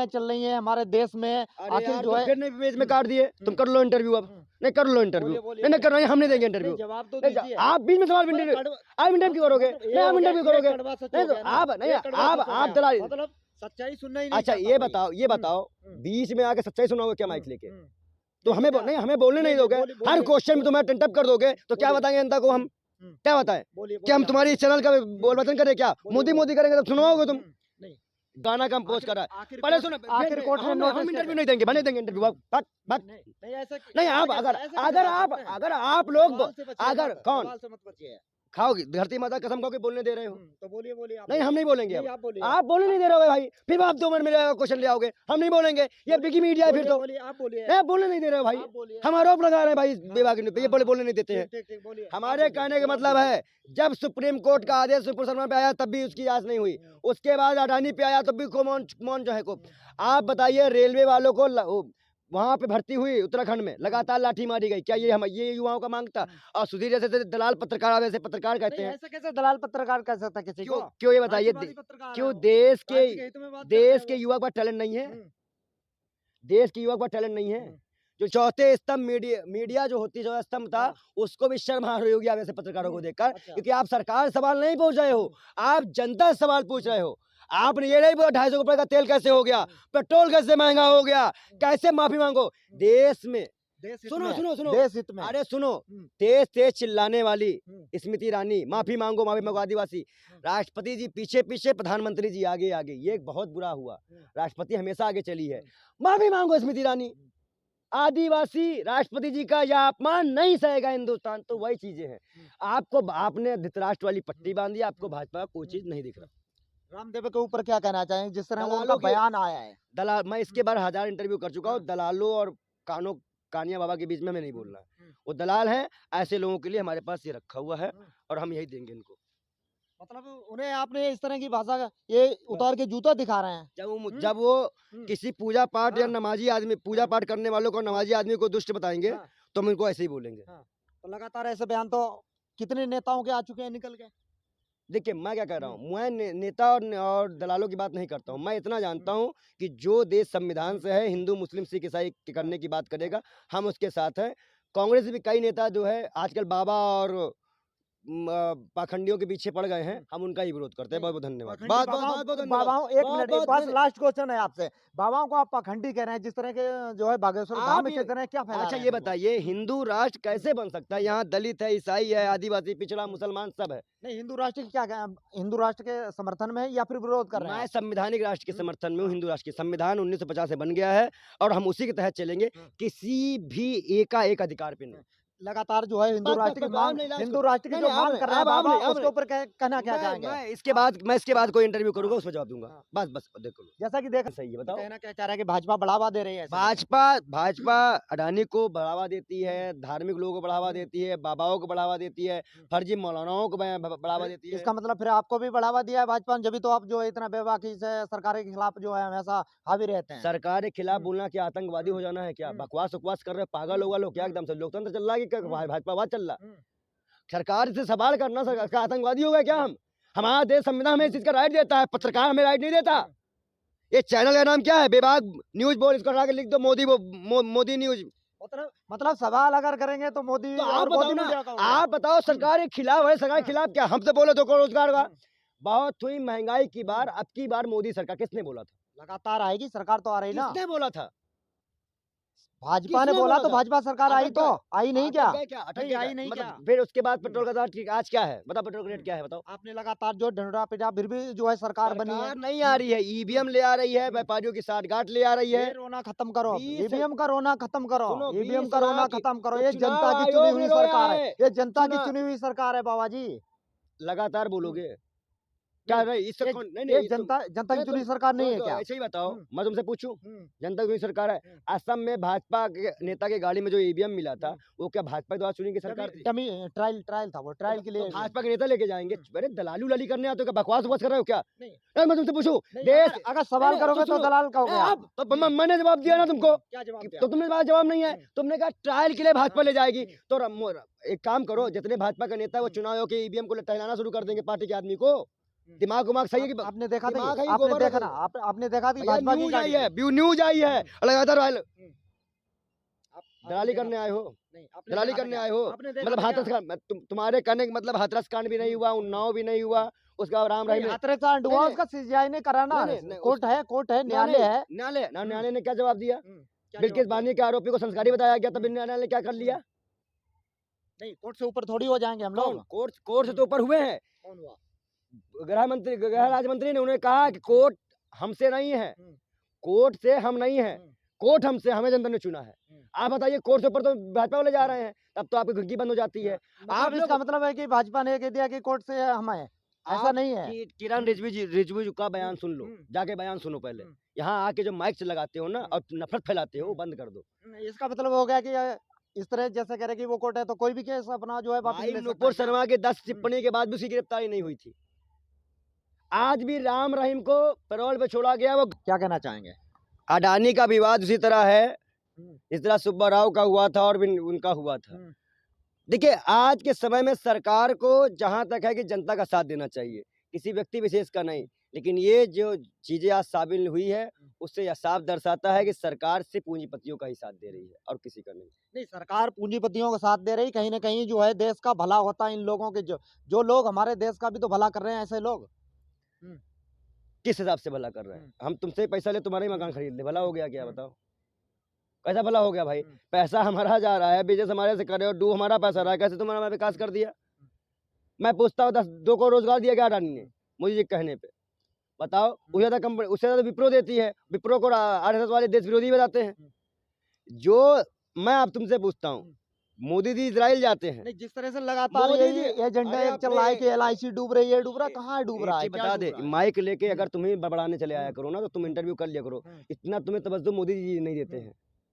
घटनाएं चल रही हैं हमारे देश में, आखिर जो है फिर नहीं पेज में काट दिए, तुम कर लो इंटरव्यू अब। नहीं कर लो इंटरव्यू, नहीं कर रहे, हम नहीं देंगे इंटरव्यू। जवाब तो दीजिए। आप बीच में सवाल इंटरव्यू, आप इंटरव्यू करोगे, नहीं आप इंटरव्यू करोगे, नहीं तो आप नहीं आप दलाल। मतलब सच्चाई सुनना ही नहीं। अच्छा ये बताओ बीच में आके सच्चाई सुनाओगे क्या माइक लेके? तो हमें नहीं, हमें बोलने नहीं दोगे, हर क्वेश्चन में तुम्हें टेंटअप कर दोगे, तो क्या बताएंगे जनता को हम? क्या बताएं? क्या हम तुम्हारी इस चैनल का बोल वचन करें क्या? मोदी करेंगे तो सुनवाओगे तुम? गाना कंपोज करा है, पहले सुनो, आखिर कोर्ट में हम इंटरव्यू नहीं देंगे, बने देंगे इंटरव्यू। नहीं आप अगर आप लोग अगर कौन खाओगे धरती माता कसम खाओ के बोलने दे रहे हो तो बोलिए नहीं, हम नहीं बोलेंगे। आप बोलने नहीं दे रहे हो भाई, फिर आप 2 मिनट में क्वेश्चन ले आओगे, हम नहीं बोलेंगे, ये बिगी मीडिया है। फिर तो नहीं बोलने नहीं दे रहे हो भाई, हम आरोप लगा रहे हैं भाई विभाग ने, ये बोलने नहीं देते हैं। हमारे कहने का मतलब है जब सुप्रीम कोर्ट का आदेश सुपर शर्मा पे आया तब भी उसकी जांच नहीं हुई, उसके बाद अडानी पे आया तब भी मौन जो है को। आप बताइए रेलवे वालों को वहां पे भर्ती हुई उत्तराखंड में, लगातार लाठी मारी गई, क्या ये युवाओं का मांग था? और सुधीर जैसे दलाल पत्रकार, वैसे पत्रकार कहते हैं, ऐसे कैसे दलाल पत्रकार कह सकता किसी को? क्यों ये बताइए, क्यों देश के युवा का टैलेंट नहीं है? देश के युवा का टैलेंट नहीं है? जो चौथे स्तंभ मीडिया जो होती जो स्तंभ था, उसको भी शर्म आ रही होगी आप ऐसे पत्रकारों को देखकर, क्योंकि आप सरकार सवाल नहीं पूछ रहे हो, आप जनता से सवाल पूछ रहे हो। आपने ये नहीं बोला 250 रुपए का तेल कैसे हो गया, पेट्रोल कैसे महंगा हो गया, कैसे माफी मांगो देश में। सुनो देश हित में। अरे सुनो, तेज चिल्लाने वाली स्मृति ईरानी माफी मांगो आदिवासी, राष्ट्रपति जी पीछे पीछे, प्रधानमंत्री जी आगे आगे, ये बहुत बुरा हुआ। राष्ट्रपति हमेशा आगे चली है, माफी मांगो स्मृति ईरानी। आदिवासी राष्ट्रपति जी का यह अपमान नहीं सहेगा हिंदुस्तान। तो वही चीजें हैं, आपने धृतराष्ट्र वाली पट्टी बांधी, आपको भाजपा का कोई चीज नहीं दिख रहा। रामदेव के ऊपर क्या कहना चाहेंगे जिस तरह उनका बयान आया है? दलाल, मैं इसके बारे 1000 इंटरव्यू कर चुका हूँ, दलालों और कानिया बाबा के बीच में मैं नहीं बोलना है। वो दलाल हैं, ऐसे लोगों के लिए हमारे पास ये रखा हुआ है और हम यही देंगे इनको। मतलब उन्हें आपने इस तरह की भाषा ये उतार के जूता दिखा रहे हैं। जब वो किसी पूजा पाठ या नमाजी आदमी, पूजा पाठ करने वालों को, नमाजी आदमी को दुष्ट बताएंगे तो हम इनको ऐसे ही बोलेंगे। तो लगातार ऐसे बयान तो कितने नेताओं के आ चुके हैं निकल के। देखिए मैं क्या कह रहा हूँ, मैं नेता और दलालों की बात नहीं करता हूँ। मैं इतना जानता हूँ कि जो देश संविधान से है, हिंदू मुस्लिम सिख ईसाई करने की बात करेगा, हम उसके साथ हैं। कांग्रेस भी कई नेता जो है आजकल बाबा और पाखंडियों के पीछे पड़ गए हैं, हम उनका ही विरोध करते हैं। बहुत बहुत धन्यवाद। बाबाओं, एक मिनट, एक बात लास्ट क्वेश्चन है आपसे, बाबाओं को आप पाखंडी कह रहे हैं जिस तरह के जो है बागेश्वर धाम में कह रहे हैं, क्या फैला? अच्छा ये बताइए, हिंदू राष्ट्र कैसे बन सकता है? यहाँ दलित है, ईसाई है, आदिवासी, पिछड़ा, मुसलमान सब है। नहीं, हिंदू राष्ट्र की क्या, हिंदू राष्ट्र के समर्थन में है या फिर विरोध कर रहे हैं? मैं संवैधानिक राष्ट्र के समर्थन में हूँ। हिंदू राष्ट्र की संविधान 1950 से बन गया है और हम उसी के तहत चलेंगे, किसी भी एकाएक अधिकार पे नहीं। लगातार जो है हिंदू राष्ट्र की जो मांग कर रहा है बाबा, उसके ऊपर कहना क्या चाहेंगे? मैं इसके बाद कोई इंटरव्यू करूंगा, उसमें जवाब दूंगा। बस देखो, जैसा कि देख सही है, बताओ कहना क्या चाह रहा है कि भाजपा बढ़ावा दे रही है? भाजपा अडानी को बढ़ावा देती है, धार्मिक लोगों को बढ़ावा देती है, बाबाओं को बढ़ावा देती है, फर्जी मौलानाओं को बढ़ावा देती है। इसका मतलब फिर आपको भी बढ़ावा दिया है भाजपा ने, जब भी तो आप जो है इतना बेबाकी से सरकार के खिलाफ जो है हमेशा हावी रहते हैं। सरकार के खिलाफ बोलना क्या आतंकवादी हो जाना है क्या? बकवास कर रहे, पागल होगा लोग क्या? एकदम से लोकतंत्र चल रहा है कि भाजपा चल रहा? सरकार से सवाल करना सरकार का आतंकवादी होगा क्या? हमारा देश संविधान हमें इस चीज का राइट देता है, पत्रकार हमें राइट नहीं देता। ये चैनल का नाम क्या है? बेबाक न्यूज बोल, इसको हटा के लिख दो मोदी न्यूज। मतलब सवाल अगर करेंगे तो मोदी, तो आप बताओ सरकार के खिलाफ है, सरकार के खिलाफ क्या? हमसे बोलो तो रोजगार का बहुत हुई महंगाई की बार, अब की बार मोदी सरकार, किसने बोला था? लगातार आएगी सरकार तो आ रही ना। किसने बोला था? भाजपा ने बोला तो भाजपा सरकार आई तो आई नहीं क्या? आई नहीं क्या? फिर उसके बाद पेट्रोल का दाम आज क्या है बताओ? पेट्रोल का रेट क्या है बताओ? आपने लगातार जो ढंढोरा पिटा, फिर भी जो है सरकार बनी है नहीं आ रही है। ईवीएम ले आ रही है, व्यापारियों की साठगांठ ले आ रही है। रोना खत्म करो, ईवीएम का रोना खत्म करो, ईवीएम का रोना खत्म करो। ये जनता की चुनी हुई सरकार है, ये जनता की चुनी हुई सरकार है बाबा जी। लगातार बोलोगे क्या? इससे जनता की चुनी सरकार नहीं है क्या? ऐसे ही बताओ, मैं तुमसे पूछूं, जनता की चुनी सरकार है। असम में भाजपा के नेता के गाड़ी में जो ईवीएम मिला था, वो क्या भाजपा द्वारा चुनी की सरकार थी? ट्रायल था वो, ट्रायल के लिए भाजपा के नेता लेके जाएंगे। अरे दलाली उलाली करने आते हो क्या? बकवास कर रहे हो क्या? नहीं मैं तुमसे पूछूं, देश अगर सवाल करोगे तो दलाल कहोगे आप। तो मैंने जवाब दिया ना तुमको, तो तुमने जवाब नहीं है। तुमने कहा ट्रायल के लिए भाजपा ले जाएगी, तो एक काम करो, जितने भाजपा का नेता है वो चुनाव के ईवीएम को टहलाना शुरू कर देंगे पार्टी के आदमी को। दिमाग उमाग सही है कि आपने देखा था दिमाग है ये? ये आपने गोबर देखा है। ना आपने देखा थी भैया भाजपा की न्यूज आई गाड़ी है, न्यूज आई है, लगातार वाले दलाली देखा करने आए हो, नहीं, आपने दलाली देखा था करने क्या? आए हो, आपने देखा मतलब था हाथरस क्या? का तुम्हारे कहने का मतलब हाथरस कांड भी नहीं हुआ, उन्नाव भी नहीं हुआ, उसका राम रहीम नहीं, ने हाथरस कांड हुआ, नहीं, उसका सीजीआई ने करा ना, नहीं, नहीं, कोर्ट है, नहीं, न्यायालय है। न्यायालय ने क्या जवाब दिया? क्या बिल्किस जवाब बानी के आरोपी को संस्कारी बताया गया, तब हम्म। न्यायालय ने क्या कर लिया? नहीं, कोर्ट से ऊपर थोड़ी हो जाएंगे हम कौन लोग। कोर्ट से तो ऊपर हुए हैं। कौन हुआ? गृह राज्य मंत्री ने उन्हें कहा कि कोर्ट हमसे नहीं है, कोर्ट से हम नहीं है, कोर्ट हमसे, हमें जनता ने चुना है। आप बताइए, कोर्ट से ऊपर तो भाजपा वाले जा रहे हैं, तब तो आपकी घुग्गी बंद हो जाती है। आप इसका मतलब है कि भाजपा ने कह दिया कि कोर्ट से हम आए, ऐसा नहीं है। किरण रिजवी का बयान सुन लो, जाके बयान सुनो पहले। यहाँ आके जो माइक से लगाते हो ना और नफरत फैलाते हो, वो बंद कर दो। इसका मतलब हो गया कि इस तरह जैसे कह रहे कि वो कोर्ट है तो कोई भी केस अपना जो है वापस भाई ले सकता नुपुर है क्या? शर्मा के 10 टिप्पणी के बाद भी उसकी गिरफ्तारी नहीं हुई थी। आज भी राम रहीम को पैरोल पे छोड़ा गया। वो क्या कहना चाहेंगे? अडानी का विवाद उसी तरह है, इस तरह सुब्बा राव का हुआ था और भी उनका हुआ था। देखिए, आज के समय में सरकार को जहां तक है कि जनता का साथ देना चाहिए, किसी व्यक्ति विशेष का नहीं, लेकिन ये जो चीजें आज साबित हुई है, उससे यह साफ दर्शाता है कि सरकार से पूंजीपतियों का ही साथ दे रही है और किसी का नहीं। नहीं, सरकार पूंजीपतियों का साथ दे रही, कहीं ना कहीं जो है देश का भला होता है इन लोगों के, जो लोग हमारे देश का भी तो भला कर रहे हैं, ऐसे लोग। किस हिसाब से भला कर रहे हैं? हम तुमसे ही पैसा ले, तुम्हारा ही मकान खरीद ले, भला हो गया क्या? बताओ, कैसा भला हो गया भाई? पैसा हमारा जा रहा है, बिजनेस हमारे से कर रहे हो, डू हमारा पैसा रहा है, कैसे तुम्हारा विकास कर दिया? मैं पूछता हूँ, 2 को रोजगार दिया क्या अडानी ने? मुझे ये कहने पे बताओ। उससे ज्यादा कंपनी, उससे ज्यादा विप्रो देती है। विप्रो को आरएसएस वाले देश विरोधी बताते हैं। जो मैं आप तुमसे पूछता हूँ, मोदी जी इजराइल जाते हैं, नहीं, जिस तरह से लगातार मोदी जी एजेंडा अरे एक चल रहा है अपने कि एलआईसी डूब रही है, डूब रहा, कहाँ डूब एक रहा है? चीज क्या बता डूब दे, रहा है? माइक लेके अगर तुम्हें बड़बड़ाने चले आया करो ना, तो तुम इंटरव्यू कर लिया करो। इतना तुम्हें तवज्जो मोदी जी नहीं देते हैं,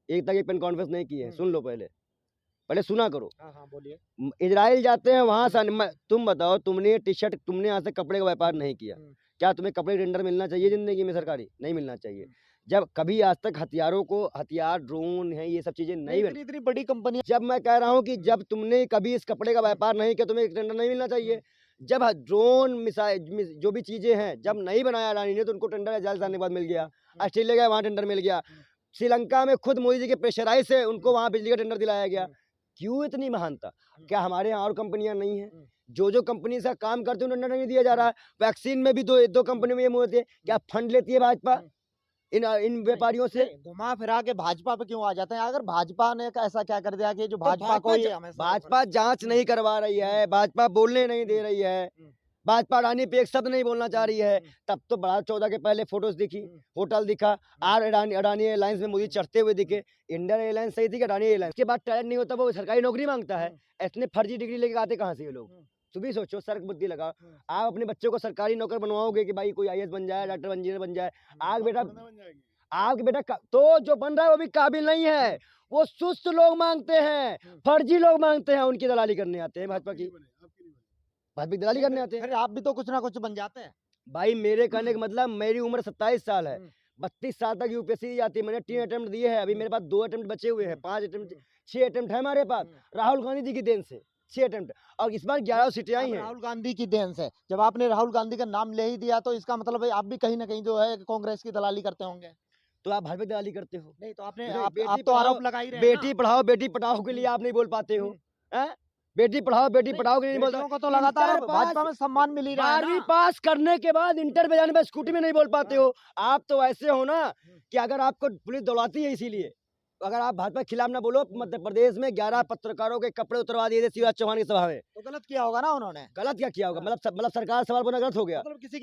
एक तक एक पेन कॉन्फ्रेंस नहीं की है। सुन लो, पहले सुना करो। हाँ, बोलिए। इजराइल जाते हैं, वहां से तुम बताओ, तुमने टी शर्ट, तुमने यहाँ से कपड़े का व्यापार नहीं किया, क्या तुम्हें कपड़े टेंडर मिलना चाहिए जिंदगी में? सरकारी नहीं मिलना चाहिए। जब कभी आज तक हथियारों को, हथियार, ड्रोन है, ये सब चीजें नहीं इतनी बड़ी कंपनी। जब मैं कह रहा हूँ कि जब तुमने कभी इस कपड़े का व्यापार नहीं किया, तुम्हें टेंडर नहीं मिलना चाहिए। जब ड्रोन मिसाइल जो भी चीजें हैं, जब नहीं बनाया अडानी ने, तो उनको टेंडर जाल जाने के बाद मिल गया। ऑस्ट्रेलिया गया, वहां टेंडर मिल गया। श्रीलंका में खुद मोदी जी के प्रेशराइज से उनको वहां बिजली का टेंडर दिलाया गया। क्यों इतनी महानता? क्या हमारे यहाँ और कंपनियां नहीं है? जो कंपनी से काम करते हैं उन्हें टेंडर नहीं दिया जा रहा है। वैक्सीन में भी दो कंपनी में ये होती है। क्या फंड लेती है भाजपा इन व्यापारियों से? घुमा फिरा के भाजपा पे क्यों आ जाते हैं? अगर भाजपा ने ऐसा क्या कर दिया कि जो भाजपा को ही भाजपा जांच नहीं करवा रही है, भाजपा बोलने नहीं दे रही है, भाजपा अडानी पे एक शब्द नहीं बोलना चाह रही है। तब तो बड़ा 14 के पहले फोटोज दिखी, होटल दिखा, अडानी एयरलाइंस में मोदी चढ़ते हुए दिखे। इंडियन एयरलाइंस सही थी कि अडानी एयरलाइंस? के बाद टैलेंट नहीं होता, वो सरकारी नौकरी मांगता है। इतने फर्जी डिग्री लेके आते कहाँ से ये लोग? तुम भी सोचो, सर्क बुद्धि लगाओ। आप अपने बच्चों को सरकारी नौकर बनवाओगे कि भाई कोई आईएएस बन जाए, डॉक्टर इंजीनियर बन जाए? आपके बेटा तो जो बन रहा है वो भी काबिल नहीं है। वो सुस्त लोग मांगते हैं, फर्जी लोग मांगते हैं, उनकी दलाली करने आते हैं। भाजपा की दलाली करने आते हैं। फिर आप भी तो कुछ ना कुछ बन जाते हैं भाई। मेरे कहने का मतलब, मेरी उम्र 27 साल है, 32 साल तक यूपीएससी दी जाती है। मैंने 3 अटेम्प्ट दिए हैं, अभी मेरे पास 2 अटेम्प्ट बचे हुए हैं। 6 अटेम्प्ट है हमारे पास, राहुल गांधी जी की देन से 6 अटेम्प्ट, और इस बार 11 सीटें आई हैं। राहुल गांधी की देन से। जब आपने राहुल गांधी का नाम ले ही दिया तो इसका मतलब है आप भी कहीं ना कहीं जो है कांग्रेस की दलाली करते होंगे। तो आप भाजपा दलाली करते हो? नहीं तो आपने बेटी आप तो आरोप लगा ही रहे हैं बेटी पढ़ाओ बेटी पढ़ाओ के लिए आप नहीं बोल पाते हो। बेटी पढ़ाओ बेटी पढ़ाओ के लिए नहीं बोलते को तो लगातार भाजपा में सम्मान मिल ही रहा है। 12वीं पास करने के बाद इंटर में जाने पर स्कूटी में नहीं बोल पाते हो। आप तो ऐसे हो ना कि अगर आपको पुलिस दौड़ाती है, इसीलिए अगर आप भाजपा के खिलाफ ना बोलो। मध्य प्रदेश में 11 पत्रकारों के कपड़े उतरवा दिए थे शिवराज चौहान की सभा में। तो गलत किया होगा ना उन्होंने? गलत क्या किया होगा? मतलब सरकार सवाल बोलना गलत हो गया? मतलब किसी